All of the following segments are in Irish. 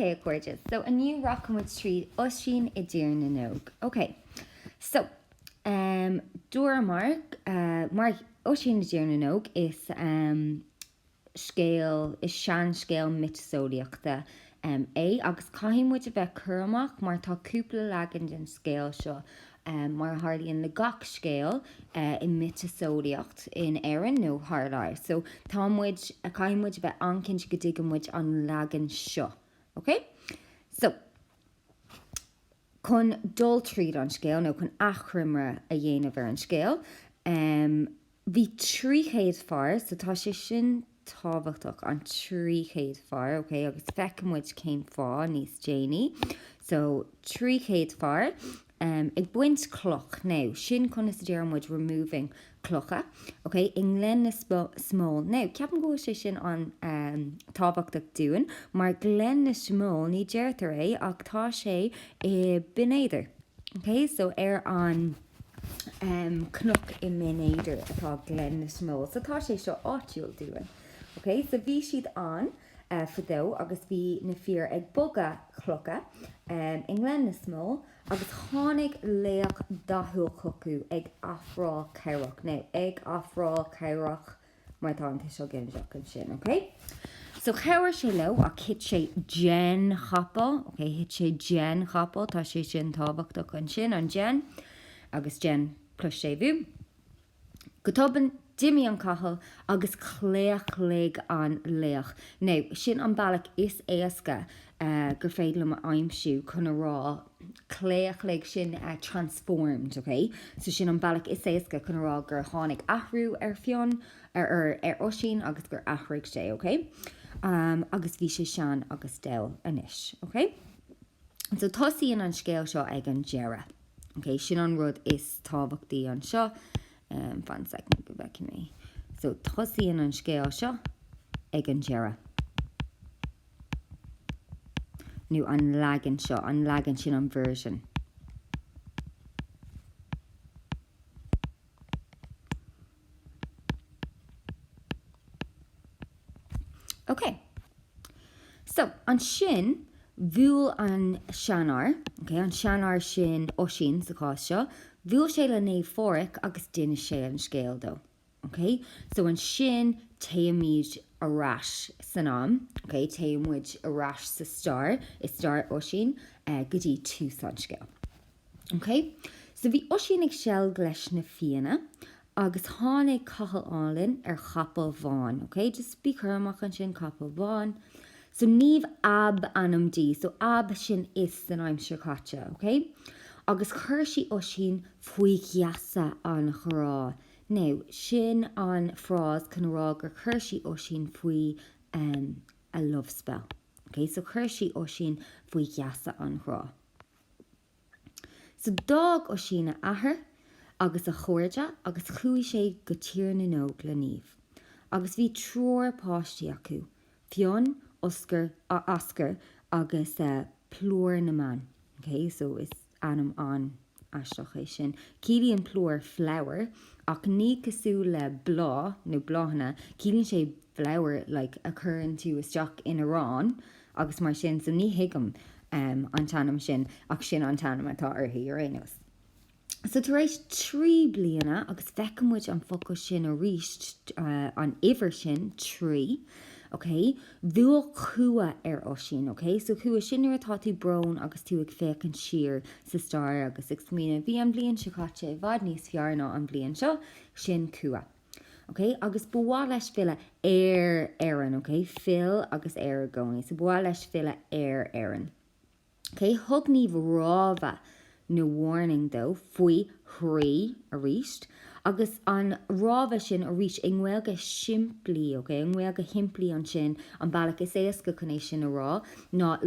Okay, gorgeous. So a new rock with tree, Oisín I dTír na nóg. Okay, so Dúr mar Oisín I dTír na nóg is sean scéal mitsóliachta agus caiimmuid a bheith curmach mar tá cúpla legan den scéal seo mar harlíonn le gach scéal in mitasóliacht in éireann nó thar. So támuid a caiimmuid a bheith ancinnt go dtigammuid an legan seo. Okay? So chun dul tríd an scéal nó chun achrimre a dhéanamh ar an scéal. Bhí 300 far, so tá sé sin tábhachtach an 300 far, okay, agus feicimmuid céim fá níos déanaí. So 300 far. Ag buint cloch now, sin chun is dearmid removing clocha, okay, in glen small. Now, ceapan go sé sin an tábhachtach dúin, mar glen small ní deirtar ach tá sé binéidir. Okay, so an cnoch I minéidir atá glen small. So tá sé seo áitiúil dúin. Okay, so bhí siad an fadó agus bhí na fíor ag boga clocha in glen small. Agus tháinig léach dathúil cocu ag afrá ceirech. Now, ag afrá ceirech mar tá an seo ginseach an sin, okay? So cheir sé le a hit sé gen chapel, okay, hit sé gen chapel, tá sé sin tábhachtach an sin an gen, agus gen plus sé bhú. Go toban Jimmy an cahal agus cléach leg an léach. Now, sin an bailach is éasca gur féad le aimimsú chun a rá cléach leg sin transformed, okay? So sin an bailach is éasca chun a rá gur tháinig ahrú ar fion ar Oisín agus gur ahraigh sé, okay? Agus bhí sé sean agus del inis, okay? So tosaíonn an scéal seo ag an deara. Okay, sin an rud is tábhachtaí an seo. Fan second go back in me. So tosaíonn an scéal seo ag an deara. Nu an legan seo, an legan sin an version. Okay. So an sin bhúil an seanar, okay, an seanar sin Oisín sa cá seo. Bhúil sé le naomh fóric agus duine sé an scéal dó. Okay? So an sin taimid arás san am, okay, taimid arás sa star, is star Oisín, go dtí tús an scéal. Okay? So bhí Oisín ag seall leis na fianna, agus tháinig cahal anlinn ar chapel bháin, okay? Just bí chuirmach an sin chapel bháin. So níomh ab anam dí, so ab sin is san aimsir caite, okay? Agus chuirsí Oisín faoi gheasa an chorá. Now, sin an frás chun rá gur chuirsí Oisín faoi a love spell. Okay, so chuirsí Oisín faoi gheasa an chorá. So dag Oisín a athair agus a chuirde agus chuaigh sé go dTír na nóg le níomh. Agus bhí tróir páistí acu, fion, oscar agus plúr na man. Okay, so is anam an aisteach sin. Cílíonn plúr flower, ach ní cosú le blá, nó bláhanna, cílíonn sé flower like occurring to isteach in Iran, agus mar sin, so ní hiigam an tanam sin, ach sin an tanam atá arthaí ar aonas. So tar éis 3 bliana agus feicimmuid an focus sin a ríist an iver sin 3, okay, bhúil cua ar Oisín, okay, so cua sin ar atá tú brón agus tú ag fécinn siar sa star agus ag smína bhí an blian seo caite bhd níos fearna an blian seo sin cua. Okay, agus bua leis fila éan, okay, fil agus gcónaí, so bua leis fila éan. Okay, thug níomh rábha no warning though, faoi chrí a ríist, agus an rábha sin a ríist in bhfuilge siimplí, okay, in bhfuilge himplí an sin, an bailach is éasca chuné sin a rá, ná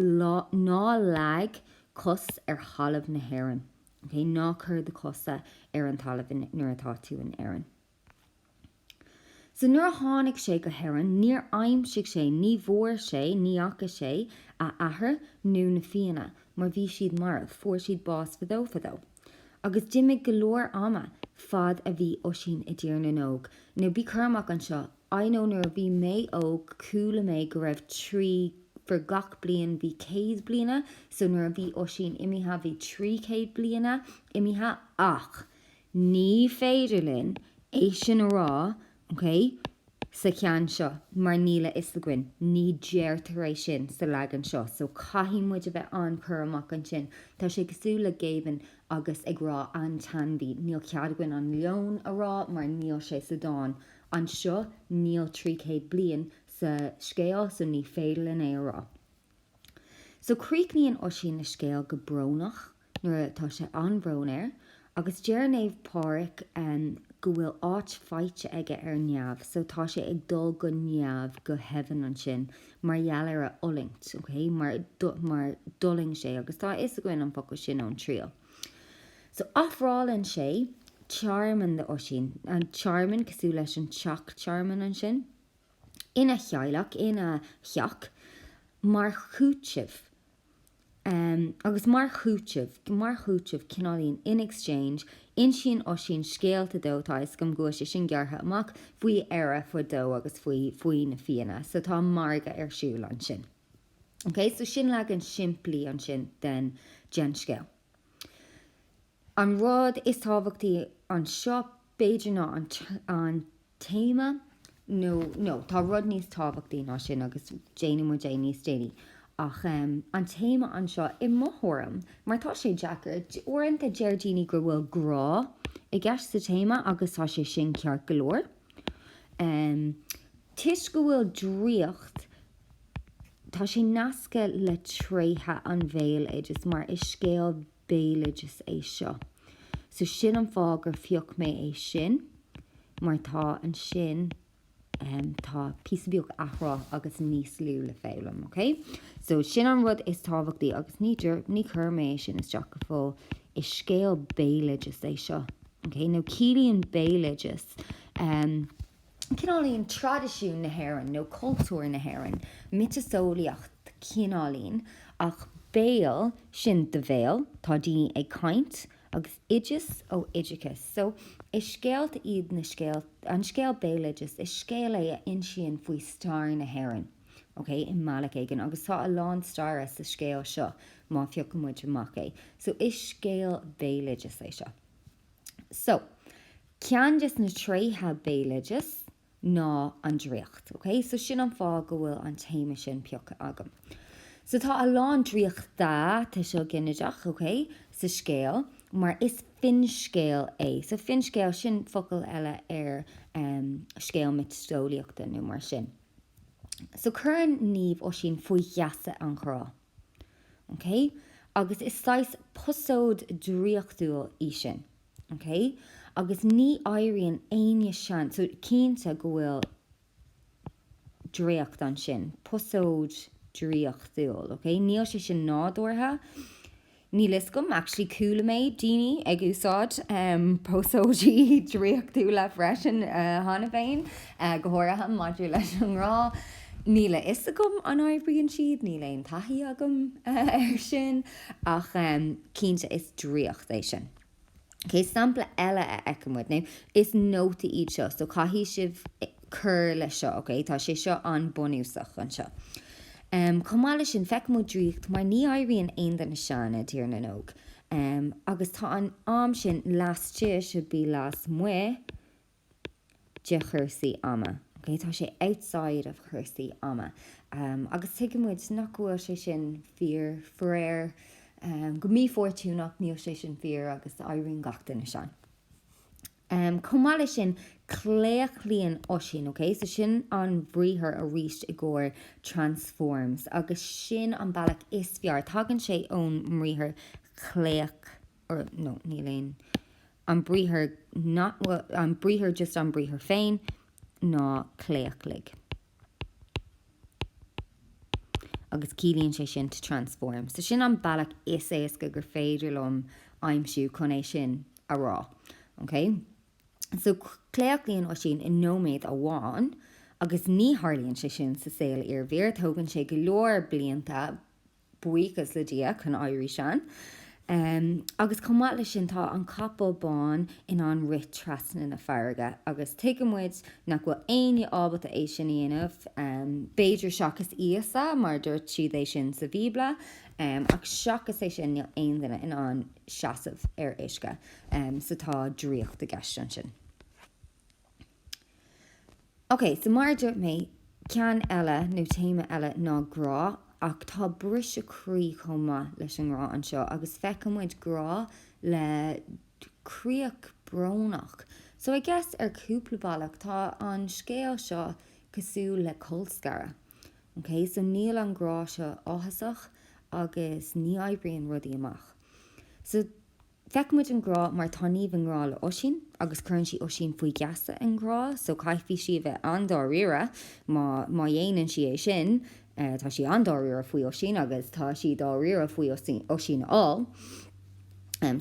leag cos ar chalamh na héireann. Okay, ná chur de cosa ar an talamh nuair atá tú an éireann. So nuair tháinig sé go héireann, níor aimsigh sé, ní mhór sé, ní acha sé a athair nó na fianna, mar bhí siad marad, fuair siad bás fadó. Agus dimig go leor ama fad a bhí Oisín I dTír na nóg. Now bí chuirmach an seo, I know nuair bhí mé óg cúla mé go raibh 3 for gach blian bhí 100 bliana, so nuair a bhí Oisín imithe bhí 300 bliana imithe ach. Ní féidir linn é sin a rá, okay, sa cean seo, mar níla is le gcuin, ní déirtar é sin sa legan seo, so caithí muid a bheith an chur amach an sin. Tá sé cosú le géiban agus ag rá an tanbí, níl cead gcuin an leon a rá, mar níl sé sa dáin. An seo níl 300 blian sa scéal, so ní féidir linn é a rá. So críocníonn Oisín na scéal go brónach, nuair tá sé an brónéir, agus dearnéamh páric go bhfuil áit feite aige ar neamh, so tá sé ag dul go neamh go heaven an sin, mar dhealar a olingt, okay? Mar duling sé, agus tá is a gcuin an focail sin ón tríal. So afrálann sé charman de Oisín, an charman cosú leis an teach charman an sin, ina chealach, ina cheach, mar chúteamh. Agus mar chúteamh cinálín in exchange, in sin Oisín scéalta dótáis gom go sé sin geartha amach faoi éire fu dó agus faoi na fianna, so tá marga ar siúil an sin. Okay, so sin legan siimplí an sin den gen scéal. An rud is tábhachtaí an seo beidir ná an téma, no, tá rud níos tábhachtaí ná sin agus déanam mu níos déanaí. Ach an téma an seo I mthórm, mar tá sé Jackar, orintanta Georgini gur bhfuil grá I gceist sa téma agus tá sé sin ceart go leor. Tis go bhfuil dríocht, tá sé nasca le tréthe an bhéal just mar is scéal béalagus é seo. So sin an fá gur fioc mé é sin, mar tá an sin tá písabíoch athrá agus níos lú le félam, okay? So sin an rud is tábhachtaí agus ní chur mé sin is deach go fó is scéal béalagus é seo. Okay, nó cílíonn béalagus cinálíonn tradiisiún na hÉireann nó cultúr na hÉireann, mitasóliacht cinálíonn ach béal sin de bhéal tá daoine ag caint agus idius ó idicus. So is scéalt iad na scéal, an scéal béalagus is scéal é in sin faoi star na hÉireann. Okay, in malach éigen, agus tá a lán star sa scéal seo, má fioc muid amach é. So is scéal béalagus é seo. So, cean just na tréthe béalagus ná an dríocht. Okay, so sin an fá go bhfuil an téime sin peocha agam. So tá a lán dríocht dá tá seo ginneach, okay, sa scéal, mar is fin scéal é. So fin scéal sin focail eile ar scéal mitasóliachta nó mar sin. So churann níomh Oisín faoi gheasa an chrá. Okay? Agus is sais pusód dríochtúil í sin. Okay? Agus ní éiríonn aine sean, so cínta go bhfuil dríocht an sin, pusód dríochtúil. Okay? Níl sé sin nádúirtha. Ní liscom actually coola méid daoine ag úsáid pusódí dríochtúil le freisin hána féin go háirithe maidiú leis an rá. Níla is a gom an áibríonn siad, níla on taithí agam ar sin, ach cínta is dríocht é sin. Okay, sampla eile a eicimid now is Nótaí seo, so caithí sibh cur le seo, okay, tá sé seo an bunúsach an seo. Comála sin feicmú dríocht, mar ní éiríonn aon den na seanna tír na nóg. Agus tá an am sin lastíe should be las mue de chuirsaí ama. Okay, tá sé outside of chuirsaí ama. Agus tuigimid nach bhfuil sé sin fíor foréir, go mí fortúnach níl sé sin fíor agus éiríonn gachta na sean. Comála sin cléachlíonn Oisín, okay? So sin an bhríthar a ríist I gcóir transforms, agus sin an bailach is fear. Tagann sé ón mríthar cléach, or no, ní léon. An bríthar just an bríthar féin, ná cléachlig. Agus cílíonn sé sin to transform. So sin an bailach is éasca gur féidir lom aimsiú chun é sin a rá. Okay? So cléachlíonn Oisín in nóméid a bháin, agus ní tharlaíonn sé sin sa saoil ar bhír, tógann sé go leor blianta buíchas le dia chun éirí sean. Agus comála sin tá an capó bán in an rit trasna na farga agus tuigemuid nach bhfuil aine ábata é sin íanamh béidir seachas íasa mar dúirt siad é sin sa bhíbla ach seachas é sin níl aon duine in an seasamh ar éisce sa tá dríocht a gasist sin. Ok, so mar dúirt mé cean eile nó téime eile ná grá ach tá bris a crí chuma leis an rá an seo agus feicimid grá le críoch brnach. So I guess ar cúpla bailach tá an scéal seo cosú le colscara. Okay, so níl an grá seo áthasach agus ní aibríonn rudaí amach. So feicimid an grá mar taníomh an grá le Oisín agus chuann si Oisín faoi gheasa an grá, so caiithfí si bheith andá riire má dhéanann si é sin. Tá si andá riire faoi Oisín agus tá si dá riire faoi Oisín á.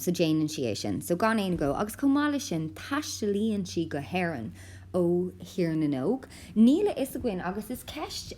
So déanann si é sin. So gan éon go agus comála sin taistelíonn si go héireann ó hir na nóg. Níla is a gcuin agus is ceist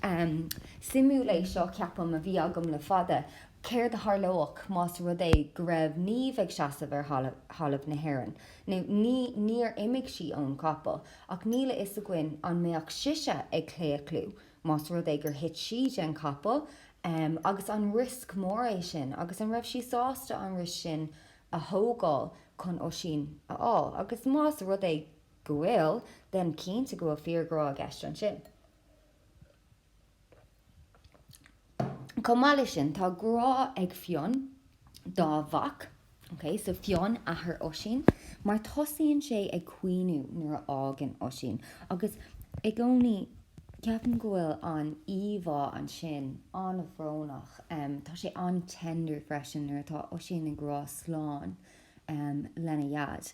simúléis seo ceapam a bhí agam le fada céir de tharlóach más rud é go raibh níomh ag seasamh ar halamh na héireann. Níor imigh si ón cappa ach níla is a gcuin an méach siise ag cléaclú más rud é gur hit siad an cappa agus an risk mór é sin agus an raibh si sásta an ris sin a thógáil chun Oisín á agus más rud é go bhfuil den cínta go fíorgrá a gceist an sin. Comála sin tá grá ag fionn dá bhac, okay, so fionn ahar Oisín, mar tosaíonn sé ag cuoinú nuair ágan Oisín agus ag gcónaí ceapan go bhfuil an íomhá an sin an a bhrónach tá sé an tender freisin nuair tá Oisín na grá sláán lena iad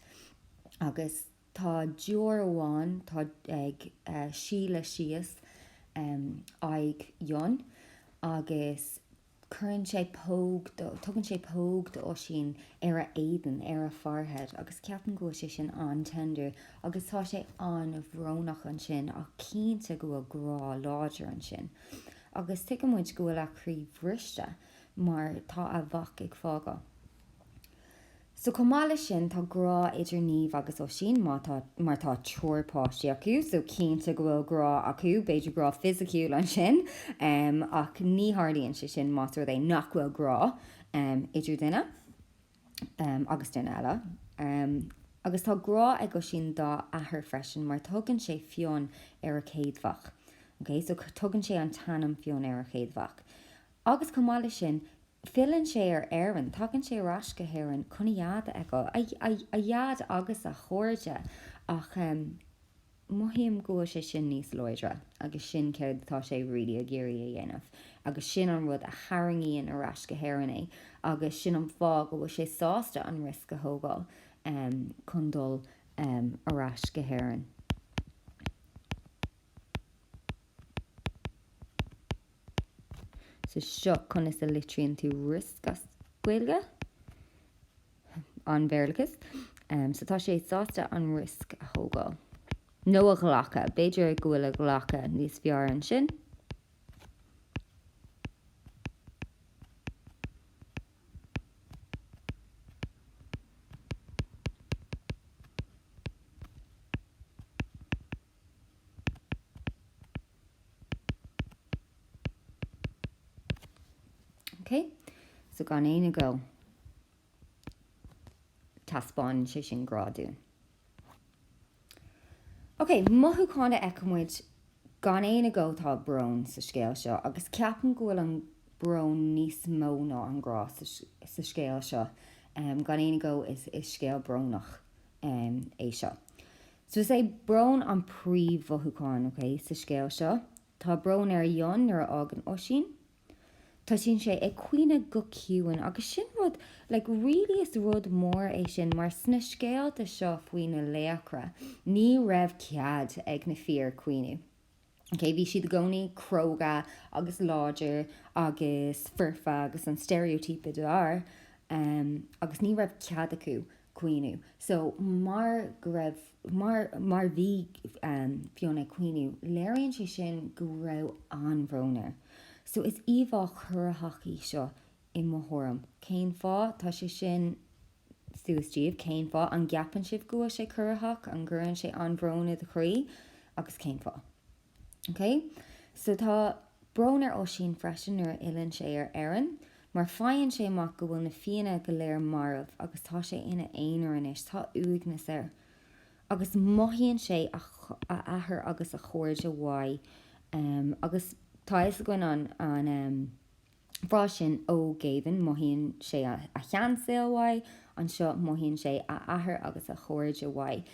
agus tá dúir amháin tá ag síle síos ag Jon agus tugann sé póg do Oisín ar a éidan ar a farhead agus ceapan go sé sin an tender agus tá sé an a bhrónach an sin ach cínta go bhfuil grá láidir an sin. Agus tuigemuid go bhfuil a chrí bhriste mar tá a bhac ag fágá. So comála sin tá grá idir níomh agus Oisín mar tá teorpáistí acu, so cínta go bhfuil grá acu, beidir grá fisiciúil an sin ach ní hardíonn sé sin más rud é nach bhfuil grá idir duine agus duine eile. Agus tá grá ag Oisín dá ahar freisin mar tugann sé fionn ar a chéadfach. Okay, so tugann sé an tanam fionn ar a chéadfach. Agus comála sin Filann sé ar éireann, tugann sé ras go héireann chuna iad acu a iad agus a chóirde ach maithíim go sé sin níos loidre agus sin céir tá sé ri a géirí a dhéanamh agus sin an rud a harangaíonn a ras go héireann é agus sin an fá go bhfuil sé sásta an ris go thógáil chun dul a ras go héireann. So seo chun is a litríonn tú riscas gaeilge an bhéarlachas. So tá sé sásta an risk a thógáil. nó a ghlacha, beidir go bhfuil a ghlacha níos fearr an sin. Okay, so gan éana go taspáin sé sin gráú. Ok, mothúána eicmuid gan éana go tá brn sa scéal seo, agus ceapan gohfuil an brn níos mó ná an grá sa scéal seo. Gan éana go is scéal brnach é seo. So is é brn an príomh mothúáin, okay, sa scéal seo. Tá brn ar Jon ar ágan Oisín. Tá sin sé ag cuioine go ciúin agus sin rud really is rud mór é sin mar sna scéalta seo faoin na léachra ní raibh cead ag na fíor cuioinú. Okay, bhí siad gcónaí cróga agus láidir agus furfa agus an stereotípe dar agus ní raibh cead acu cuioinú. So mar bhí fionna cuioinú léironn sé sin go raibh an bhrónar. So is íomhá chur hachaí seo in mothorum. Céin fá tá sé sin suastíobh céin fá an gapan sibh go sé curthach an gcurann sé an bhrona de chrí agus céin fá. Okay? So tá bronar Oisín freisin nuair ilann sé ar éireann, mar fáinn sé amach go bhfuil na fianna go léir marmh agus tá sé ina éonar inis tá uignas air. Agus maithíonn sé a athair agus a chuirde mhaith agus tá is goin an bhrá sin ó Gavan maithíonn sé a cheansail mhaith an seo maithíonn sé a athair agus a chuirde mhaith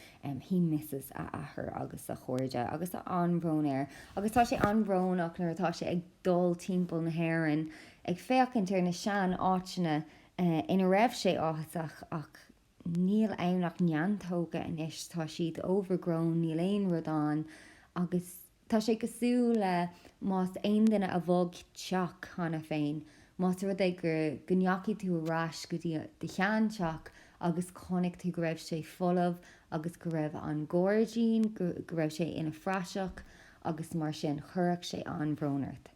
hí misses a athair agus a chuirde agus a anbhrón air agus tá sé anbhrónach nuair atá sé ag dul timpeall na hÉireann ag féachant ar na sean áiteanna ina raibh sé áthasach ach níl anach neantóga inis tá siad overgrown níl aon rud an agus tá sé cosú le más aon duine a bhog teach chana féin más rud é gur gneacaí tú arás go dtí de chean teach agus connic tú go raibh sé folamh agus go raibh an gcóirdín go raibh sé ina phráiseach agus mar sin chuireadh sé an bhrónart.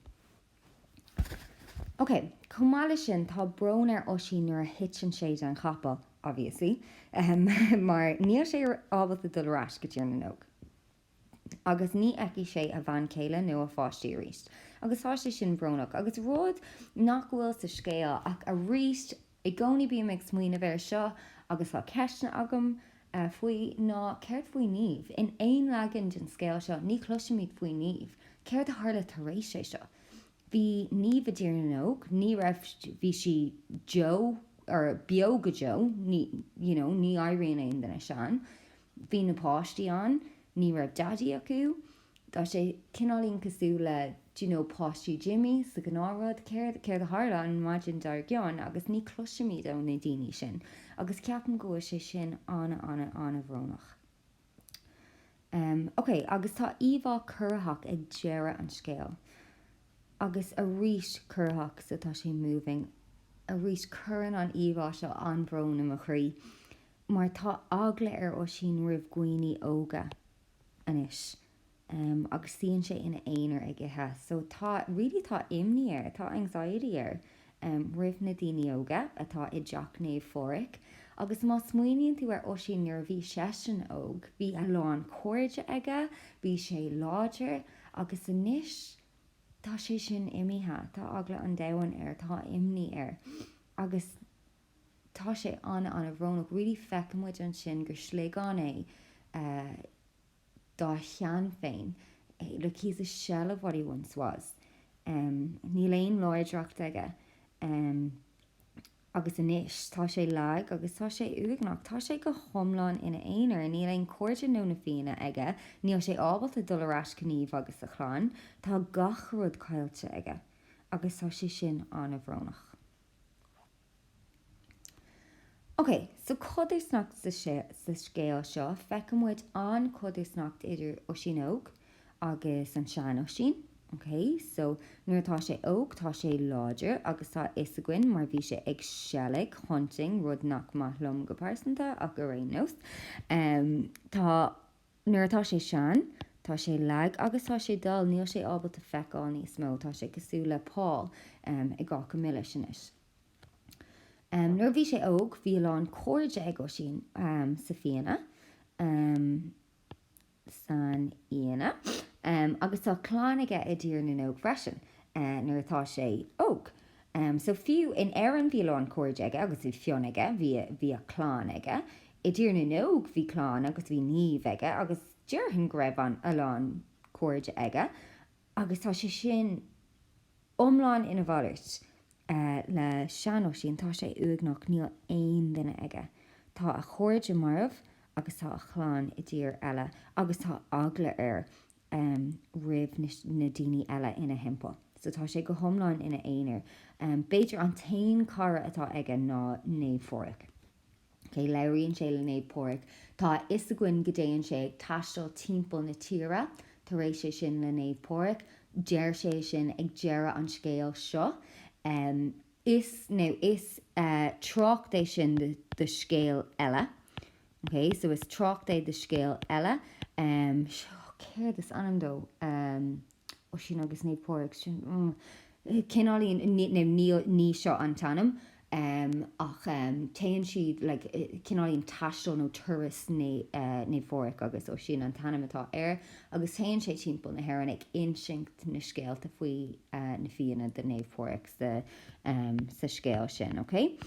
Ok, cumála sin tá bronar Oisín nuair a hitann sé an chappa, obviously, mar níl sé ábalta dul arás go dtíar na nóg. Agus ní eici sé a bhain céile nó a fáistí ríist. Agus tá sé sin brónach, agus rud nach bhfuil sa scéal ach a ríist i gcónaí bí meid smaoine bhéir seo agus tá ceisna agam faoi ná ceirt faoi níomh. In éon legan den scéal seo ní cloisiimiid faoi níomh, ceirt a tharla tar éis sé seo. Bhí níomh a dtíar na nóg, ní raibh bhí si Joe ar beoga Joe, ní éiríonn aon duna seán. Bhí na páistí an, ní raibh daddy acu, tá sé cinálín cosú le páistí Jimmy sa gnáród céir a tharla an maidin dar gceann agus ní cloisiimiid ó na daoine sin. Agus ceapan go sé sin anna bhrónach. Ok, agus tá íomhá curthach ag dearradh an scéal. Agus a rís curthach sa tá sé moving, a rís curann an íomhá seo an bhrón am a chrí, mar tá agla ar Oisín ribh guoine óga anis. Agus síonn sé ina éonar ag ithe. So tá imní air, tá anxiety air ribh na daoine óga atá i deach naomh fóric. Agus má smaoiníonn tú ar Oisín nuair bhí sesin óg, bhí a lán cóirde aige, bhí sé láidir agus inis tá sé sin imithe, tá agla an domhan air, tá imní air. Agus tá sé anna bhrónach rilí feicimid an sin gur sléán é dá chean féin. Look, he's a shell of what he once was. Ní léon láidracht aige. Agus inis tá sé leag agus tá sé uignach, tá sé go thomláin ina éonar ní léon cuairde nó na fianna aige, níl sé ábalta dul arás gníomh agus a chláán, tá gach rud caiilte aige, agus tá sé sin anna bhrónach. Ok, so codúsnacht sa scéal seo feicimid an codúsnacht idir Oisín óg agus an sean Oisín. Ok, so nuair tá sé óg, tá sé láidir agus tá isaghain mar bhí sé ag sealaigh hunting rud nach mathlum go pásanta ach go rénos. Nuair tá sé sean, tá sé leag agus tá sé dul níl sé ábalta feicáil níos mó, tá sé cosú le Paul i gá go mille sinis. Nuair bhí sé óg, bhí lán cóirde ag Oisín sa fianna san íana. Agus tá chláán aige i dtír na nóg freisin nuair atá sé óg. So fiú in éireann bhí lán cóirde aige agus bhí fion aige, bhí a chláán aige. I dtír na nóg bhí chláán agus bhí níomh aige agus dearthain greibh an a lán cóirde aige. Agus tá sé sin omláin ina bhallairt. Le sean Oisín tá sé uignach níl aon duine aige. Tá a chuirde marmh agus tá a chláán i dtír eile agus tá agla ar ribh na daoine eile ina himpeall. So tá sé go thomláin ina éonar. Beidir an tain cara atá aige ná naomh fóric. Okay, leiríonn sé le naomh póric. Tá isaghain go déann sé ag taistil timpeall na tíre tar éis sé sin le naomh póric, deir sé sin ag dearradh an scéal seo. Is trocht é sin de scéal eile. Okay, so is trocht é de scéal eile. Céir is anam dó Oisín agus naomh póric sin cinálíonn ní seo an tanam ach taon siad like cinálíonn taistil nó turas ní fóric agus ó sin an tanam atá agus taon sé timppla na hhéireann ag instinct na scéalta faoi na fianna den néomh fóric sa scéal sin, okay?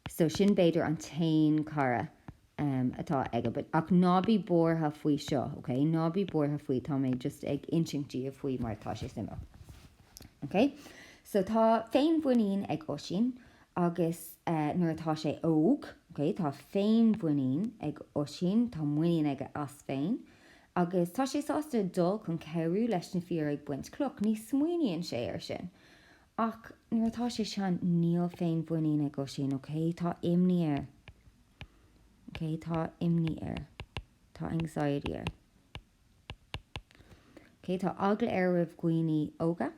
So sin beidir an tain cara atá aige, ach nábí bortha faoi seo, okay? Nábí bortha faoi tá mé just ag instinctí a faoi mar tá sé simú. Okay? So tá féin buinín ag Oisín agus nuair atá sé óg, okay? Tá féin buinín ag Oisín, tá muíon ag as féin, agus tá sé sásta dul chun ceú leis na fiar ag buint cloch, ní smuoineann sé ar sin. Ach nuair atá sé sean níl féin buinín ag Oisín, okay? Tá imní ar. Okay, tá imní ar. Tá anxiety ar. Okay, tá agla ar rih guoine óga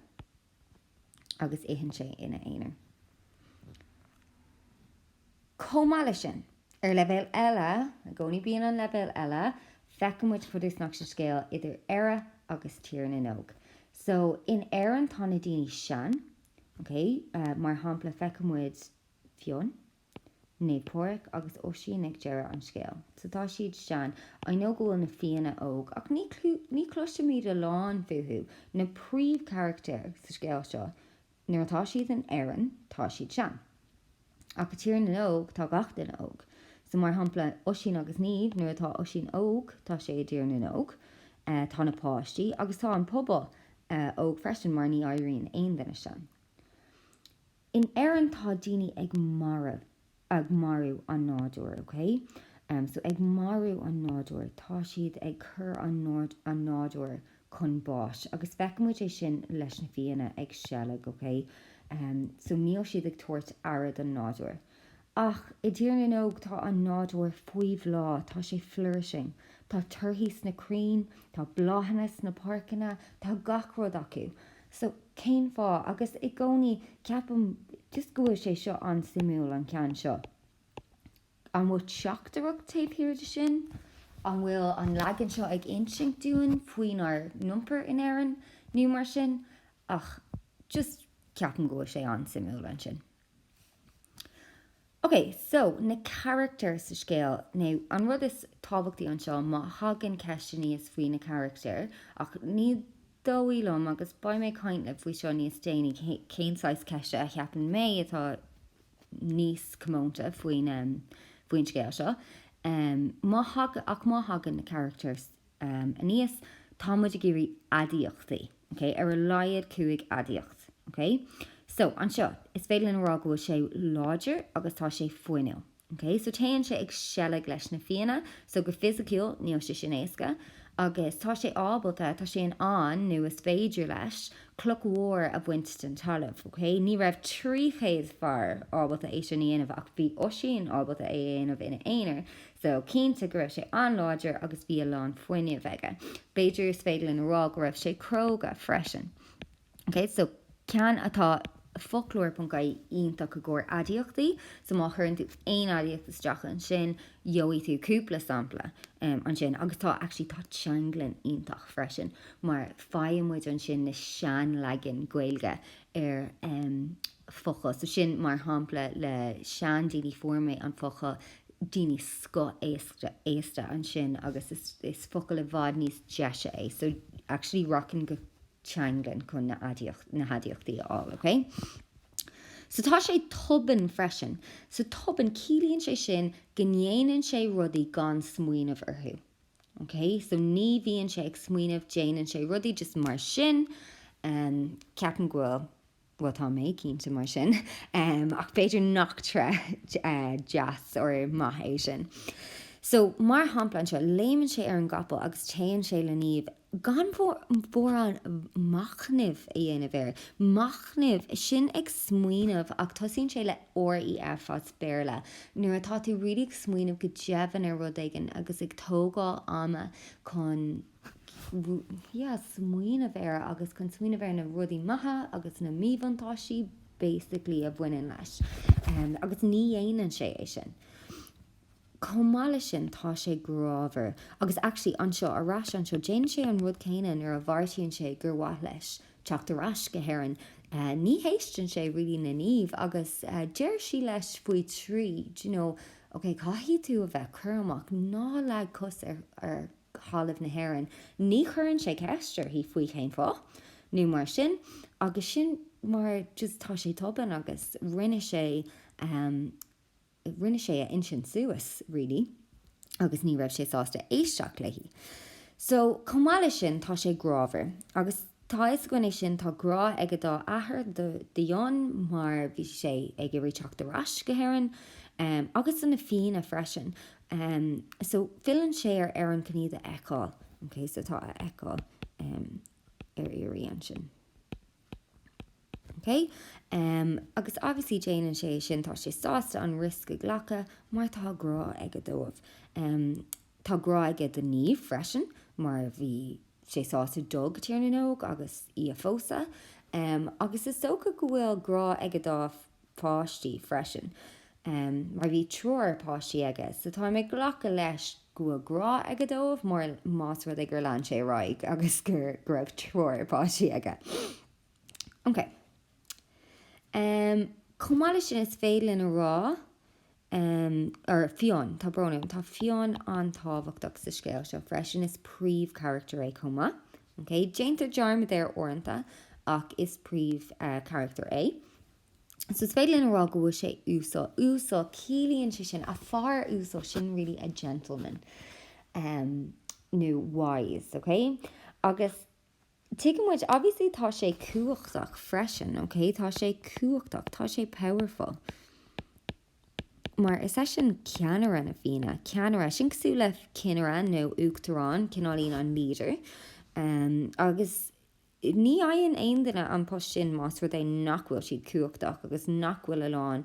agus éhann sé ina éanair. Comála sin ar leibhéal eile, a gcónaí bíonn an leibhéal eile, feicimid fudúsnach sa scéal idir éire agus tír na nóg. So in éireann tá na daoine sean, okay, mar hampla feicimid fion, népóric agus Oisín ag deire an scéal. So tá siad sean, I know go na fianna óg, ach ní cloiste míad a lán fuhu na príomh character sa scéal seo. Nuair atá siad an éireann, tá siad sean. Ach tír na nóg tá gach den óg. So mar hampla Oisín agus níd, nuair atá Oisín óg, tá sé tír na nóg, tá na páistí, agus tá an pobal óg freisin mar ní éiríonn aon den sean. In éireann tá daoine ag marú an nádúir, okay? So ag marú an nádúir, tá siad ag chur an nádúir chun báis, agus feicimid é sin leis na fianna ag sealadh, okay? So níl siad ag tuairt airad an nádúir. Ach, I dtír na nóg tá an nádúir faoimh lá, tá sé flourishing, tá turthaí na crín, tá bláhannas na parcanna, tá gach rud acu. So céim fá, agus I gcónaí ceapam just go sé seo an simúil an cean seo. An bhfuil seachtarach taobh de sin, an bhfuil an leagan seo ag instinct dúin faoin ar numper in éireann ní mar sin, ach just ceapan go sé an simúil an sin. Okay, so na character sa scéal, now an rud is tábhachtaí an seo má hagan ceiste níos faoi na character, ach ní dóílumm agus ba mé caint le faoi seo níos déananig céinsáis ceiste a cheapan mé atá níos commónta faoin scéal seo. Má hagan na characters aníos támuid a géirí adíochtaí, okay? Ar a laiad cuaig adíocht, okay? So, an seo, is féile an rá go sé láidir agus tá sé foiinil. Okay? So, taonn sé ag sealadh leis na fianna, so go physiciúil níl sé sin éasca, agus tá sé ábalta, tá sé an nó is féidir leis clochmhór a bhaint den talamh, okay? Ní raibh tríchéad fear ábalta é sin aanamh ach bhí Oisín ábalta é aanamh ina éanair, so cínta go raibh sé an láidir agus bhí a lán foiinne bheige. Beidir is féile an rá go raibh sé cróga freisin. Okay? So, cean atá folklór.gaí ionta go gcóir adíochtaí, so má chuann tú aon adíocht isteach an sin, joí tú cúpla sampla an sin, agus tá teanglann iontach freisin, mar fáimmuid an sin na sean legan gaeilge ar focha, so sin mar hampla le sean daoine formé an focha daoine sco éasta an sin, agus is focail le bhád níos deise é, so actually rockin go teanglann chun na hadíochtaí all, okay? So tá sé tuban freisin. So tuban cílíonn sé sin gnéanann sé rudaí gan smuoinemh orthu. Okay? So ní bhíonn sé ag smuoinemh déanann sé rudaí just mar sin, ceapan gúil tá mé cínta mar sin, ach féidir nachtra jazz or maith é sin. So mar hamplan seo, léimann sé ar an gapal agus téann sé le níomh gan bhór an machnamh a dhéanamh ar. Machnamh sin ag smuoinemh ach tosíonn sé le REF as béarla. Nuair atá tú ag smuoinemh go deavan ar rud aigen agus ag tógáil ama chun smuoinemh ar agus chun smuoinemh ar na rudaí maithe agus na míbhantáisí basically a bhaineann leis. Agus ní dhéanann sé é sin. Comála sin tá sé grábhar, agus actually an seo arás an seo déann sé an rud céine ar a bhartaíonn sé gur bhaith leis teachtarrás go héireann ní héistin sé ri na níomh agus deir sí leis faoi trí, okay, caihí tú a bheith chuach ná le cos ar chalamh na hhéireann, ní churann sé ceistir hí faoi chéin fá, nó mar sin, agus sin mar just tá sé toban agus rinne sé a insin suas, really, agus ní raibh sé sásta éisteach leihí. So, cumáile sin tá sé grábhar, agus tá is gine sin tá grá ag dá ahar de dheon mar bhí sé ag riteach de ras go hhéireann, agus sanna fin a freisin. So, filann sé ar an cníad a eáil, okay, so tá a eáil ar iríonn sin. Okay? Agus obviously Jane sé sin tá sé sásta an risk go ghlacha mar tá grá ag dómh. Tá grá ag den níomh freisin mar bhí sé sásta dog tíar na nóg agus í a fósa. Agus is socha go bhfuil grá ag dá páistí freisin. Mar bhí tror páistí aige, so tá mé ghlacha leis go grá ag dómh mar más rud ag gur lean sé raig agus gur raibh tror páistí aige. Okay. Cumáile sin is féile na rá ar fion, tá bronnam, tá fion an tábhachtach sa scéil seo freisin is príomh character é cuma. Okay, déantar dearmad ar orintha ach is príomh character é. So is féile na rá go bhfuil sé úsá cílíonn sé sin a far úsá sin really a gentleman. No wise, okay? Agus taken which obviously tá sé cuachtach freisin, okay? Tá sé cuachtach, tá sé powerful. Mar is sin ceanara na fina, ceanara sin cosú le cinara nó uachtarán cinálín an líder. Agus ní aon aon duine an post sin más ru é nachhfuil siad cuachtach agus nachhfuil aláin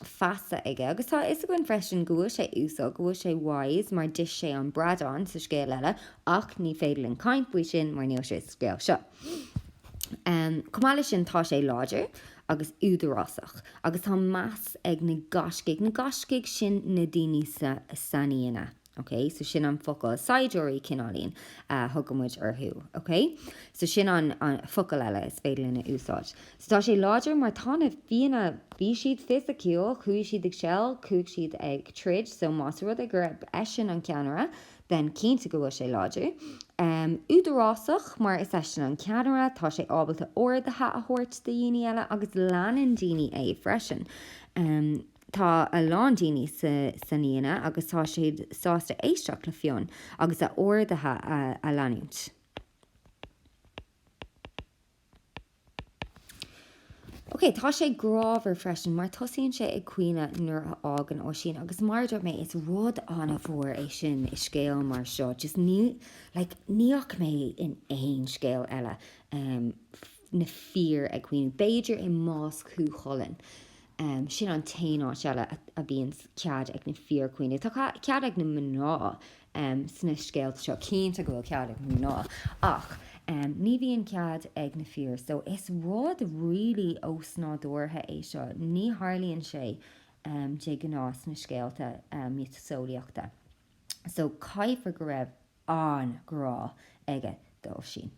fasa aige. Agus tá is a gin freisin gohfuil sé úsá, gohfuil sé wise mar dis sé an bradán sa scéal eile ach ní féidir an caint buí sin mar níl sé scéal seo. Cumáile sin tá sé láidir agus údarásach agus tá meas ag na gascaig sin na daoine sa saníana. Okay, so sin an focail saidiúirí cinálín thugamid orthú, okay? So sin an focail eile is féidir lena úsáid. So tá sé láidir mar tána bhíana bhí siad fisiciúil, chuaigh siad ag seall, chuaigh siad ag trid, so más rud ag gur sin an ceanara, then cínta go bhfuil sé láidir. Údarásach mar is sin an ceanara, tá sé ábalta ordatha a thuirt de dhaoine eile agus leanan daoine é freisin. Tá a ládíine sa níana agus tá siad sásta éisteach le fion agus a ordatha a leanúint. Okay, tá sé grábhar freisin mar tosaíonn sé ag cuioine nuair ágan Oisín agus mar dúirt mé is rud anna bhór é sin i scéal mar seo, just níoch mé in éon scéal eile na fíor ag cuioine Beiidir i más cúcholin. Sin an taoná seile a bhíon cead ag na fíor cuioine. Tá cead ag na mná sna scéalta seo, cínta go bhfuil cead ag na mná ach ní bhíon cead ag na fíor, so is rud really ósnádúirtha é seo, ní tharlaíonn sé dé gnás na scéalta mítasóíochta. So caithfar go raibh an grá aige dó sin.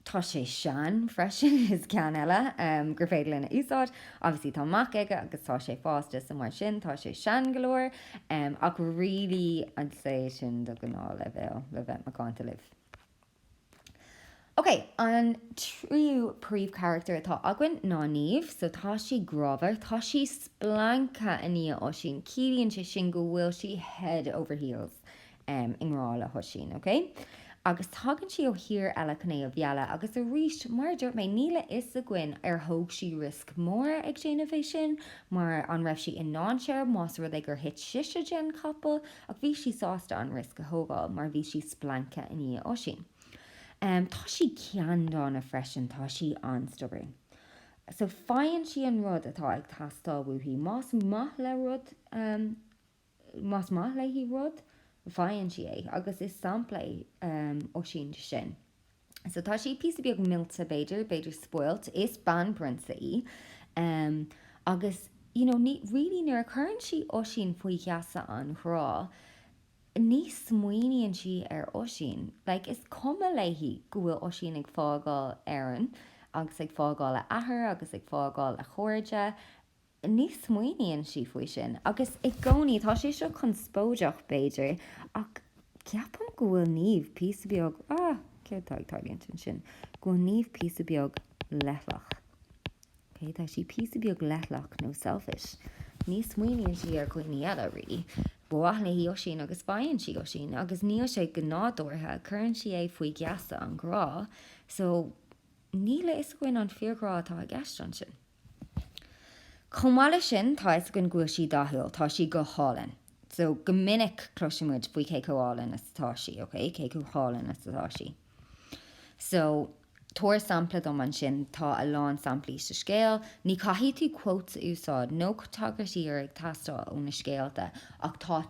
Tá sé sean freisin is cean eile gur féidir lena úsáid, obviously tá mac aige agus tá sé fásta sa mar sin, tá sé sean galóir ach really an sé sin do gná le bheith macánta libh. Okay, an tríú príomh character atá agan ná níomh, so tá sí grábhar, tá sí splanca a ní Oisín, cílíonn sé sin go bhfuil sí head over heels ingrála Oisín, okay? Agus tágann si ó hir eile chuné ó bheala agus a ríist mar dúirt mé níle is a gcuin ar thóg si risk mór ag déanamh sin mar an raibh si in náseir más rud ag gur hit siise gin capal ach bhí si sásta an risk a thógáil mar bhí si splanca a ní Oisín. Tá si ceandána freisin, tá si an stubborn. So fáinn si an rud atá ag tastábhúthaí más maith le rud más maith le hí rud fáinn si é agus is sampla Oisín sin. So tá si pí beag milta beidir spoilt is ban brinsa í agus ní really nuair chuann si Oisín faoi cheasa an chrá ní smuoíonn si ar Oisín, like is cuma leihí go bhfuil Oisín ag fágáil éireann agus ag fágáil a ahar agus ag fágáil a chóirde. Ní smuoíonn si faoi sin, agus i gcónaí tá sé seo chun spóideach Beiidir ach ceapam go bhfuil níomh píosa beag céirtáilíonn sin go níomh píosa beag leithlach. Okay, tá sí píosa beag leithlach nó selfish. Ní smuoíonn si ar chuoine eile ri. Buaithna hí Oisín agus bhain si Oisín, agus níl sé go nádúirthe chuann si é faoi geasa an grá, so níla is goin an fiorgrá atá a gceist an sin. Chomáile sin tá is gon gúil si dathúil, tá si go hálan. So go minic cloisimuid faoi cé hálan is tá si, okay? Cé hálan is tá si. So tuair sampla dom an sin tá a lán samplaí sa scéal, ní caithí tú quotes úsáid, nó tágatí ar ag tastal ó na scéalta, ach tá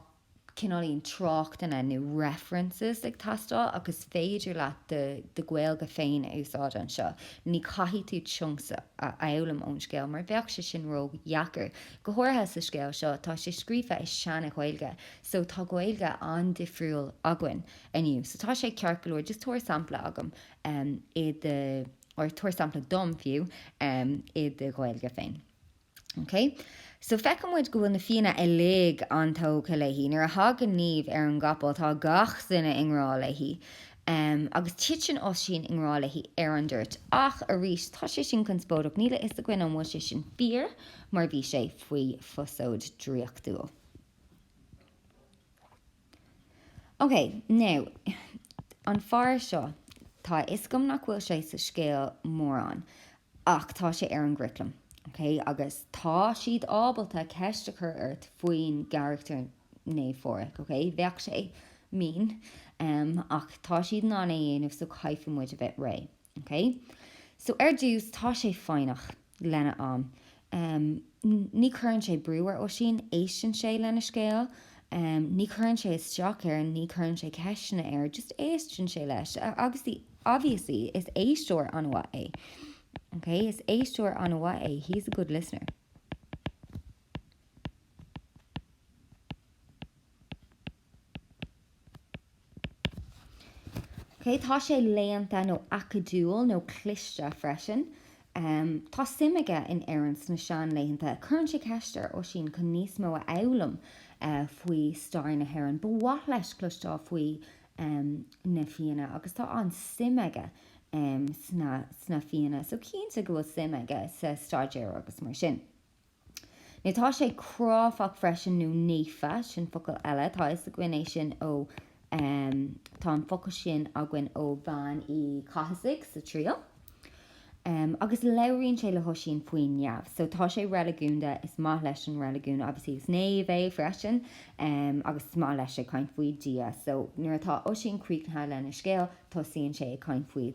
cinálíonn tráchtainna nó references ag tastal agus féidir leat de Gaeilge féin úsáid an seo. Ní caithí tú chunks a eolalam ón scéal, mar bheadh sé sin róg dhheacair. Go háirithe sa scéal seo, tá sé scríofa is seanna Gaeilge, so tá Gaeilge an difriúil againn aniu. So tá sé cearcailúir just tuair sampla agam tuair sampla dom fiú i de Gaeilge féin. Okay? So fecamid go bhfuil na fianna i léig an tóca leihí, nuair a hagan níomh ar an gapal tá gach duine ingrá leihí. Agus tiitin Oisín ingrá leihí ar an dúirt. Ach a rís tá sé sin chun spóideach níla is a gcuin an bhfuil sé sin fíor, mar bhí sé faoi fosóid dríochtúil. Okay, now, an fear seo, tá iscom nach bhfuil sé sa scéal mórán, ach tá sé ar an griclam. Okay, agus tá siad ábalta ceiste chur airt faoin character néamhphoirc, okay? Bheadh sé mín, ach tá siad ná dhéanamh so caiifemuid a bheith ré. Okay? So ar dús tá sé fáinach lena am. Ní chuann sé breúar Oisín éistin sé lena scéal, ní chuann sé isteach ar ní chuann sé ceisina ar, just éistin sé leis. Agus obviously is éisteoir an bhaith é. Okay, is éisteoir an bhaith é. He's a good listener. Okay, tá sé léanta nó acadúil nó cliste freisin. Tá simige in éireann na sean léanta. Chuann sé ceistir Oisín chun níos mó a eolalam faoi stair na hÉireann, ba bhaith leis clúistá faoi na fianna, agus tá an simige sna fianna. So cínta go bhfuil simige sa staidéir agus mar sin. Now tá sé cráfach freisin nó nífa sin focail eile, tá is a gcuine sin ó tá an focail sin a gcuin ó bhain I caithesigh sa trío. Agus leiríonn sé le Oisín faoin neamh. So tá sé religúnda is maith leis an religún, obviously is néomh é freisin, agus is maith leis sé caint faoi dia. So nuair atá Oisín críochnatha lena scéal, tá síonn sé caint faoi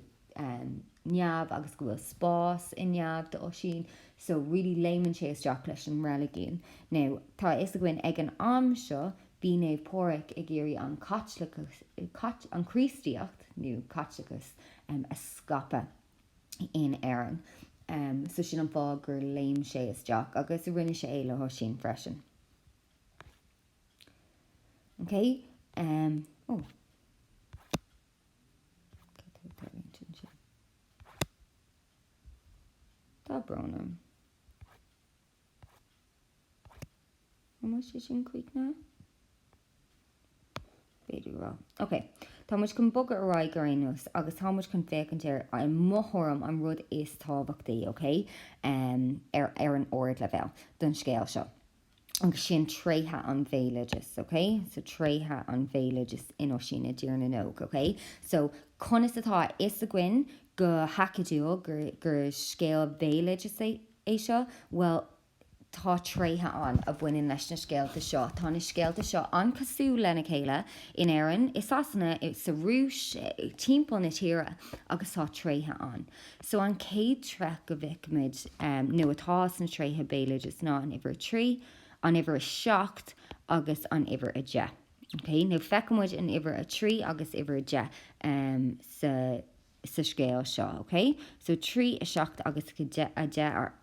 neamh agus go bhfuil spás I neamh de Oisín. So really léimann sé isteach leis an religún. Now, tá is a gcuin ag an am seo, bhí néamhphoirc ag géirí an chríostaíocht nó caitlicus a scapa in éireann. So sin an fág gur léim sé isteach agus a rinne sé é le Oisín freisin. Okay? Tá bronnam. How much is in quick now? Okay, tá muid chun bogad ará goréús agus tá muid chun fécintear an mthorm an rud is tábhachtaí, okay? Ar an ord le bheith don scéal seo. Agus sin tréthe an bhéileagus, okay? So tréthe an bhéileagus in Oisín a dtír na nóg, okay? So conas atá is a gcuin go hacaidúil gur scéal bhéileagus é seo, well, tá tréthe an a bhaineann leis na scéalta seo. Tá na scéalta seo an cosú lena chéile in éireann is asanna sa rúis timpeall na tíre agus tá tréthe an. So an céad tre go bhicimiid nó atá na tréthe béileagus ná an uimhir trí, an uimhir seacht agus an uimhir a de. Okay? Nó feicimiid an uimhir a trí agus uimhir a de sa scéal seo. Okay? So trí a seacht agus a de ar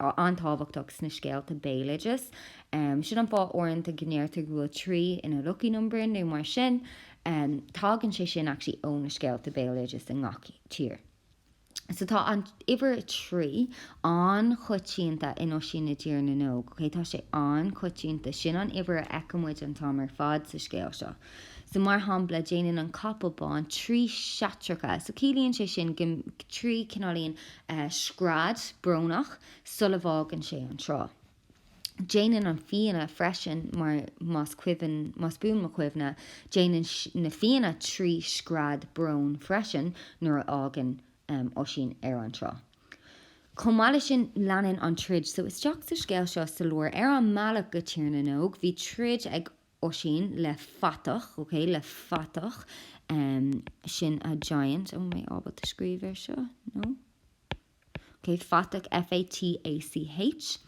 antábhachtach sna scéalta béileagus. Sin an fá orintanta gnéirta go bhfuil trí ina lucky number nó mar sin, tágann sé sin actually ón na scéalta béileagus in ngach tír. So tá an iwwer trí an chutínta in Oisín na dtír na nóg. Okay, tá sé an chutínta sin an iwwer eicmuid an tamar fad sa scéal seo. So mar hambla déanaan an capalbán trí seatracha. So cílíonn sé sin trí cinálíonn scrad brónach sulabhágan sé an trá. Déanaan an fianna freisin mar más bún mo cuimhne, déanaan na fianna trí scrad brón freisin nuair ágan Oisín an trá. Comáile sin leanan an trid, so is teach sa scéal seo sa leor an mealach go tír na nóg, bhí trid ag Oisín le fatach, okay, le fatach sin a giant. Mé ábal a scríbhar seo, no? Okay, fatach, F-A-T-A-C-H.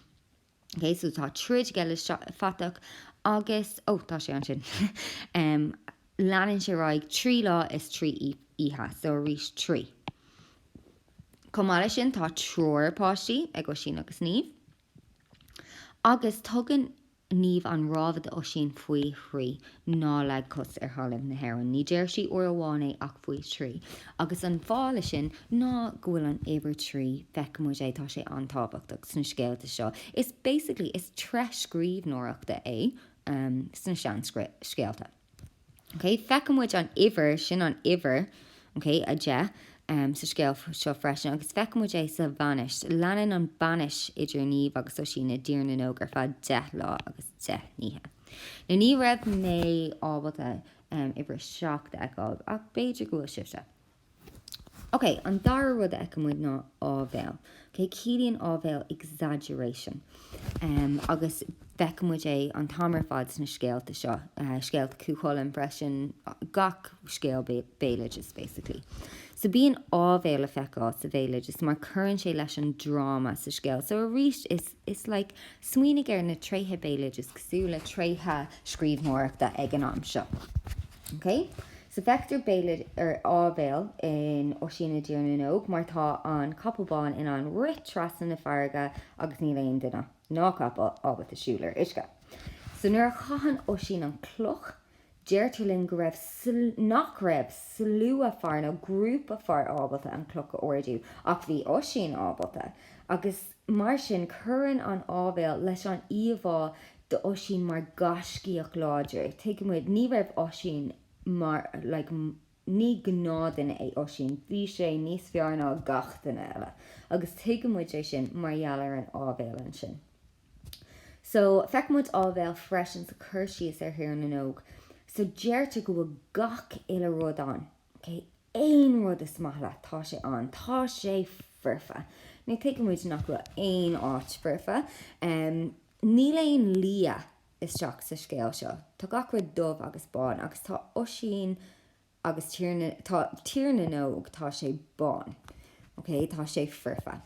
Okay, so tá trid geile fatach agus, tá sé an sin. Leanan sé raig trí lá is trí ihe, so rís trí. Comáile sin tá tror páistí ag Oisín agus níomh. Agus tugann níomh an rábhad Oisín faoi thrí ná le cos thalamh na hÉireann. Ní déir sí uair amháin é ach faoi trí. Agus an bhála sin ná gohfuil an éibre trí feicimid é tá sé antábhachtach sna scéalta seo. Is basically is scríbhneoireachta é sna scéalta. Okay, feicimid an iwwer sin an iwwer, okay, a de sa scéal seo freisin, agus feicimid é sa bhanis. Leanan an banis idir níomh agus Oisín na dtír na nóg ar fad 10 lá agus 10 níthe. Na ní raibh mé ábalta iwwer seachta ag ach beidir go sibse. Okay, an dar rud eicimid ná ábhéil. Okay, cílíonn ábhéil exaggeration. Agus feicimid é an tamar fad sna scéalta seo, scéalta cúcholainn freisin gach scéal béileages basically. So bíon ábhéil a feicá sa bhéileages mar churann sé leis an drama sa scéal. So a rís is like smuoinnig ar na tréthe béileages cosú le tréthe scríbhneoireachta ag an am seo. Okay? So vector béilid ar ábhéil in Oisín na dtír na nóg mar tá an capalbán in an rit trasan na farga agus ní léon duine ná capal ábhat a siúlar isce. So nuair chahan Oisín an cloch, deirtarlinn go raibh nach raibh slú a far nó grúp a far ábalta an cloch a ordiú ach bhí Oisín ábalta. Agus mar sin churann an ábhéil leis an íomhá de Oisín mar gascíoch láidir. Tuigimid ní raibh Oisín mar like ní gnádan é Oisín, bhí sé níos fearna gach den eile. Agus tuigimid é sin mar dhealar an ábhéil an sin. So feicimid ábhéil freisin sa chuirsíos ar thír na nóg. So deirte go bhfuil gach ile rud an. Okay, éon rud is maithla tá sé an, tá sé firfa. Ní tuigimid nach go éon áit firfa. Ní léon lia is teach sa scéal seo. Tá gach rud dubh agus bán, agus tá Oisín agus tír na nóg tá sé bán. Okay, tá sé firfa.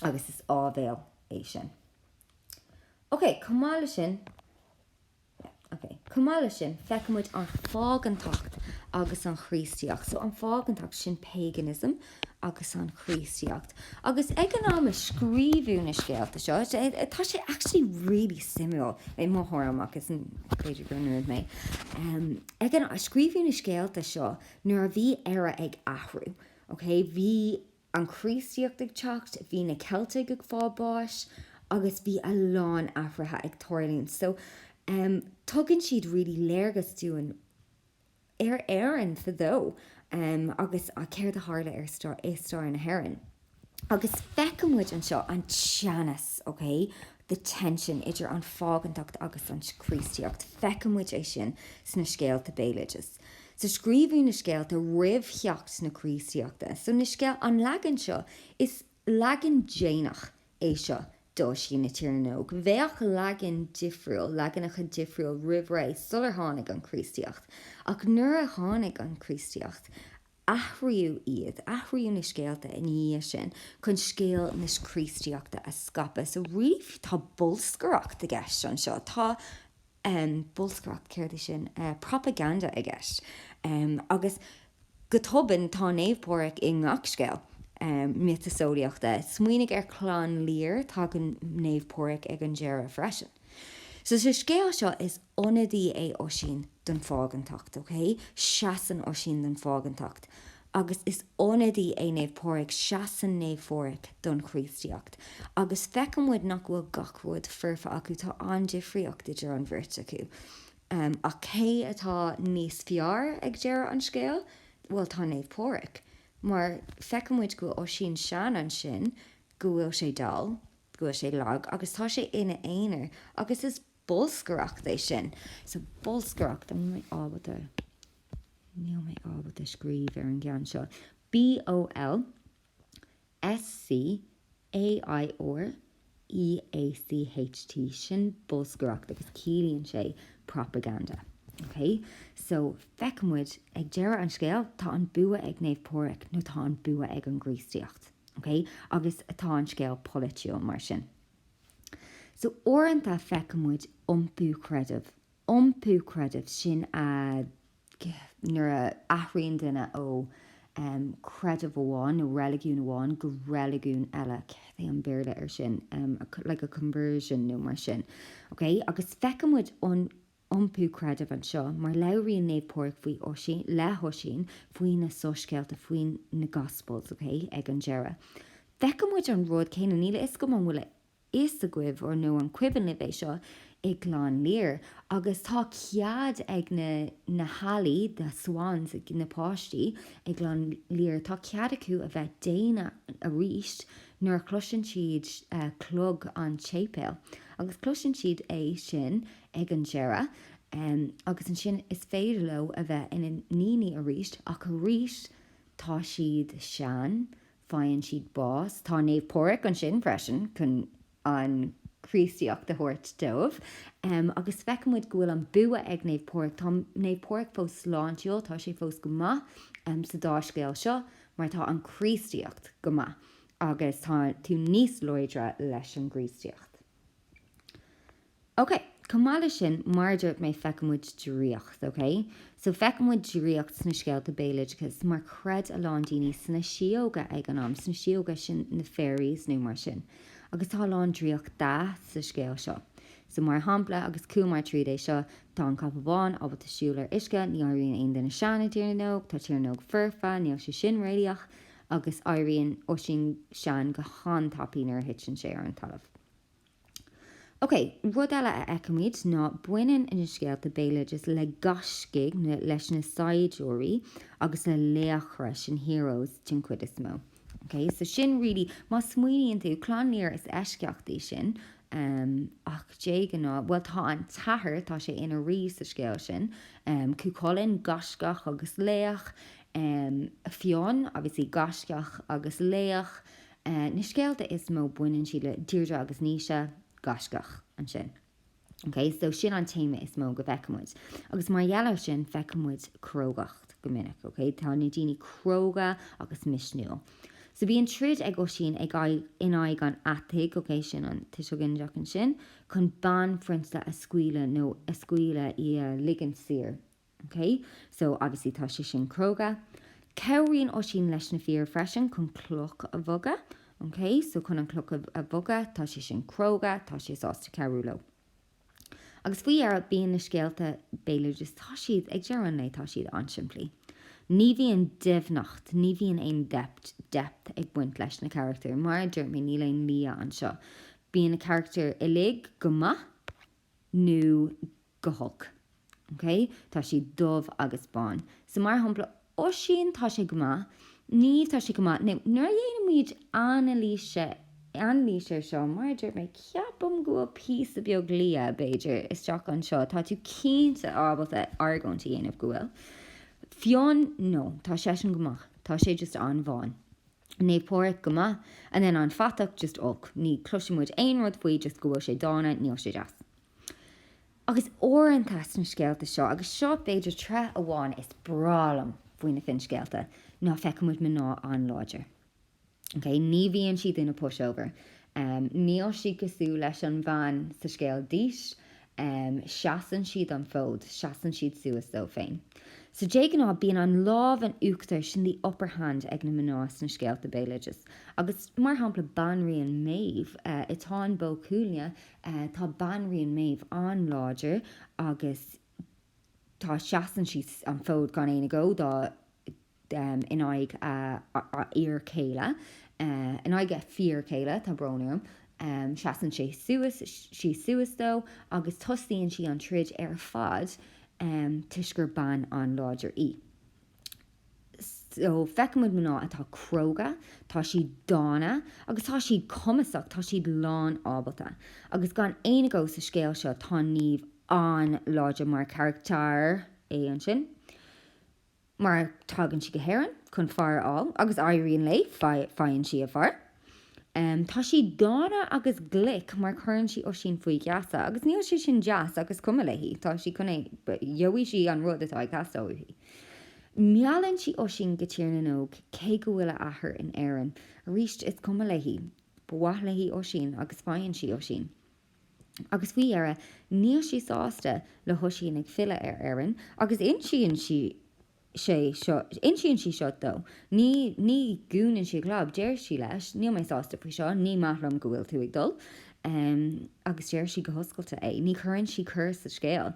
Agus is ábhéil é sin. Okay, comáile sin. Okay, comáile sin feicimid an fágantacht agus an chríostiacht. So an fágantacht sin paganism agus an chríostiacht. Agus ag an am scríbhú na scéalta seo, tá sé actually really similar. É mthóramach is an féidir go nuair mé. Ag an scríbhú na scéalta seo nuair a bhí éire ag athrú. Okay, bhí an chríostiacht ag teacht, bhí na Celtic ag fábáis, agus bhí a lán afratha ag toirlíonn. So tugann siad really léargas dúin ar éireann fadó agus a céir de hála ar star na hÉireann. Agus feicimid an seo an teannas, okay? The tension idir an fágantacht agus an chríostiacht. Feicimid é sin sna scéalta béileages. So scríbhú na scéalta ribhtheacht na chríostiachta. So na scéal an leagan seo is leagan déanach é seo. Oisín na tír na nóg. Bheadh leagan difriúil, leaganacha difriúil ribhre sular tháinig an chríostiacht. Ach nuair a tháinig an chríostiacht, athraíodh iad, athraíodh na scéalta in dhé sin chun scéal na chríostiachta a scapa. So riomh tá bolscaracht a gceist an seo. Tá bolscaracht céir sin propaganda a gceist. Agus go tobann tá néamhpóric i ngach scéal. Mitasódiachta. Smuoinnig ar chlán lír tá an néamhpóric ag an deara freisin. So sa scéal seo is ionadaí é Oisín don fágantacht, okay? Seasan Oisín don fágantacht. agus is onadí é néamh póric seaan néamh fóric don chríostaíocht. Agus fecammuid nach bhfuil gachród furfa acu tá andifriocht idir an bhirt acu. A cé atá níos fiar ag dearad an scéal, bhfuil tá néamh póric. Mar fecammuid go Oisín sean an sin, go bhfuil sé dal, go bhfuil sé lag, agus tá sé ina éanair, agus is bolscoireacht é sin. So bolscoireacht, níl mé ábhad a scríb ar an gceann seo. BOLSCAIOREACHT sin bolscoireacht agus cílíonn sé propaganda. Okay? So fecammuid ag dearad an scéal tá an bua ag néamh póric nó tá an bua ag an gríostaíocht. Okay? Agus tá an scéal politeo mar sin. So orintha fecammuid iompú creideamh sin nuair a athraíonn duine ó creideamh amháin nó religiún amháin go religiún eile é an béarla ar sin like a conversion nó mar sin. Okay? Agus fecammuid iompú creideamh an seo mar labhraíonn néamh póric faoi Oisín le Oisín faoin na soscailte faoin na Gospels, okay? Ag an dearad. Fecammuid an rud céanna níla is go an bhfuil is a cuibh or nó an cuiban le bheith seo ag glán lír, agus tá cead ag na halaí, the swans ag na páistí ag glán lír, tá cead acu a bheith déine a ríist nuair cloiseann siad clog an tépéal. Agus cloiseann siad é sin ag an dearad, agus an sin is féidir le a bheith ina níní a ríist, ach a ríist tá siad sean, fáinne siad bás, tá néamh póric an sin freisin chun an chríostaíocht de thuirt dómh. Agus fecammuid go bhfuil an bua ag néamh póric, tá néamh póric fós sláintiúil, tá sé fós go maith sa dáscéal seo, mar tá an chríostaíocht go maith, agus tá tú níos loidre leis an gríostaíocht. Ok, cumála sin mar dúirt mé fecammuid dríocht, ok? So fecammuid dríocht sna scéalta béilid, cos mar cred a lán daoine sna sióga ag an am, sna sióga sin na fairies nó mar sin. Agus tá lán dríocht dá sa scéal seo. So mar hampla agus cúmar tríd é seo, tá an capabháin ábhar siúlar isce, ní áiríonn aon den na seanna tíar nóg, tá tíar nóg furfa, níl sé sin réideach, agus áiríonn Oisín sean go hán tapínar hitin sé ar an talamh. Ok, rud eile a eicimid ná buineann ina scéalta béilid is le gascig leis na saidúirí agus le léachra sin heroes tin cuid is mó. Okay, so sin really, má smuoíonn tú chlánníir is eisceachtaí sin, ach dé gná, well tá an tathair tá sé ina rí sa scéal sin, cúcholinn gascach agus léach, fion, obviously gasceach agus léach, na scéalta is mó buineann siad le Deirdre agus Níosa gascach an sin. Okay, so sin an téime is mó go fecammuid. Agus mar dhealamh sin fecammuid crógacht go minic, okay? Tá na daoine cróga agus misnúil. So bhíonn trid ag Oisín ag in aig an atig, okay, sin an tuisogin deach an sin, chun ban frinsta a scuile nó a scuile I ligan sir. Okay? So obviously tá sé sin cróga. Ceiríonn Oisín leis na fíor freisin chun cloch a bhoga. Okay? So chun an cloch a bhoga, tá sé sin cróga, tá sé sásta ceirúló. Agus faoi ar bíon na scéalta béilid is tá siad ag dearan le tá siad an siimplí. Ní bhíon dibhnacht, ní bhíon aon depth ag buint leis na character, mar dúirt mé níl aon lia an seo. Bíon na character I lig go maith nó go hoc. Okay? Tá si dubh agus bán. So mar hampla Oisín tá sé go maith, ní tá sé go maith. Nuair dhéanam muid Anailís seo, mar dúirt mé ceapam go pís a beag lia beidir is teach an seo, tá tú cínta ábalta argónta dhéanamh go bhfuil. Fion, no, tá sé sin gomach, tá sé just an bháin. Néamh póric go maith, and then an fatach just ok. Ní cloisimúid aon rud faoi just go bhfuil sé dána, níl sé deas. Agus orintha na scéalta seo, agus seo beidir tre amháin is brálam faoin na fin scéalta, ná fecamúid me ná an láidir. Okay, ní bhíonn siad ina pushover. Níl si cosú leis an bhain sa scéal díis, seasan siad an fód, seasan siad suas dó féin. So dé gná bíon an lámh an uachtar sin the upper hand ag na mnás na scéalta béiliges. Agus mar hampla banríon méh, itá an bó cúilne, tá banríon méh an láidir agus tá seasan siad an fód gan éana go in aig ar céile, in aige fear céile tá bronium, seaan sé suas dó, agus tosaíonn si an trid ar fad tuisgur ban an láidir í. So fecamid mná atá croga, tá si dána, agus tá si cumasach, tá si lán ábalta. Agus gan éanaigh sa scéal seo tá níomh an láidir mar charactar é an sin. Mar tagann si go héireann chun fear á, agus airíonn lei fáinn si a fear. Tá si dána agus glic mar chuann si Oisín faoi gheasa, agus níl si sin jazz agus cuma leihí, tá si chuna dheoigh si an rud atá ag gheasa uirthaí. Meallann si Oisín go tír na nóg, cé go bhfuil athair in éireann, a ríist is cuma leihí, buath leihí Oisín agus fáinn si Oisín. Agus bhí ara, níl si sásta le Oisín ag fille ar éireann, agus insíonn si seo dó. Ní gúnann si glab, déir si leis, níl mé sásta faoi seo, ní maithlam go bhfuil tú ag dul. Agus déir si go hoscailte é. Ní churann si chur sa scéal,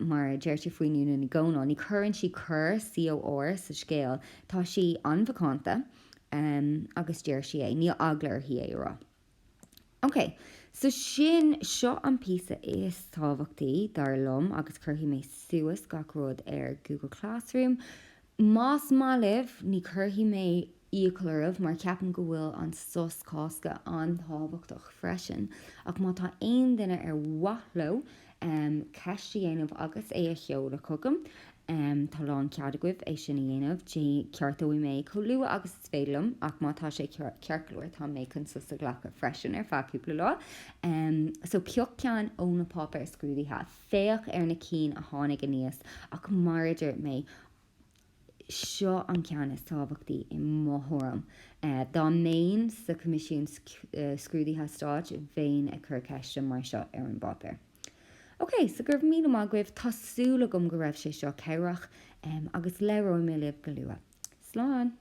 mar déir si faoinú na gcóná. Ní churann si chur COR sa scéal. Tá si anmhacánta, agus déir si é. Níl aglar hí é rá. Ok, so sin seo an písa is tábhachtaí dar lom agus chuirtí mé suas gach rud ar Google Classroom. Más má libh ní chuirtí mé íochlarmh mar ceapan go bhfuil an sos cásca an tábhachtach freisin. Ach má tá aon duine ar wathló ceistí dhéanamh agus é a cheol le cogam. Tá lán ceadaguibh é sin dhéanamh ceartóí mé choulua agus féilm ach má tá sé cearclúir tá mé chun susa ghlacha freisin ar feadúpla lá. So ceoch ceann ó na pop ar scrúdaithe féach ar na cín a tháinig a níos ach maridir mé seo an cean is tábhachtaí i mthórm. Dá méin sa comisiún scrúdaithe stáit bhéin a chur ceiste mar seo ar an bopper. Ok, so gurb mí mágwibh tásúla gom go raibh sé seo ceirech agus leróid mé libh go luath. Slán!